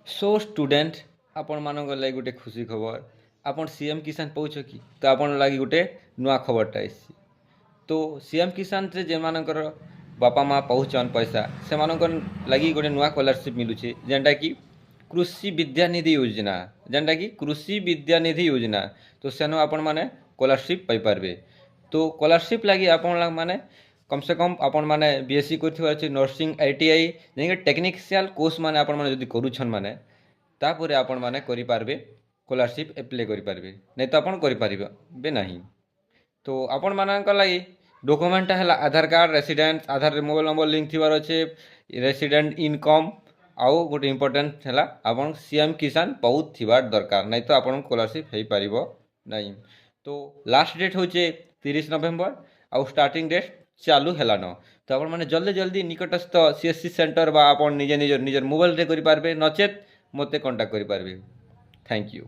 So student आपण मानक लगी गोटे खुशी खबर आपण सीएम किसान पाउछ कि तो आपण लगी गोटे नुआ खबरटा आसी। तो सीएम किसान से जे मानकर बापा माँ पाउछन पैसा से मानकर लगी गोटे नुआ स्कॉलरशिप मिलुचे जेनटा कि कृषि विद्यानिधि योजना, जेनटा कि कृषि विद्यानिधि योजना। तो सेनो आपण माने स्कॉलरशिप पाई पारबे। तो स्कॉलरशिप लगी आपण माने कम से कम आपण माने बीएससी करथिबार अछि, नर्सिंग आईटीआई जेके टेक्निशियल कोर्स माने आपण माने जदि करूछन माने तापर आपण माने करि पारबे स्कॉलरशिप एप्लाई करि पारबे, नै तो आपण करि पारबे नाही। तो आपण मानक लगी डॉक्यूमेंट है आधार कार्ड, रेसिडेंट आधार मोबाइल नंबर लिंक थिबार अच्छे, रेसिडेंट इनकम आउ गोटे इम्पोर्टेंट है आपन सीएम किसान पाउथ थिबार दरकार, नहीं तो आपन स्कॉलरशिप हो पारिबो नहीं। तो लास्ट डेट होचे 30 नवेम्बर आउ स्टार्टिंग डेट चालू हेलान। तो आपण माने जल्दी जल्दी निकटस्थ सीएससी सेंटर बा आपन निजे निजर निजर मोबाइल रे करि पारबे, नचेत मते कांटेक्ट करि पारबे। Thank you.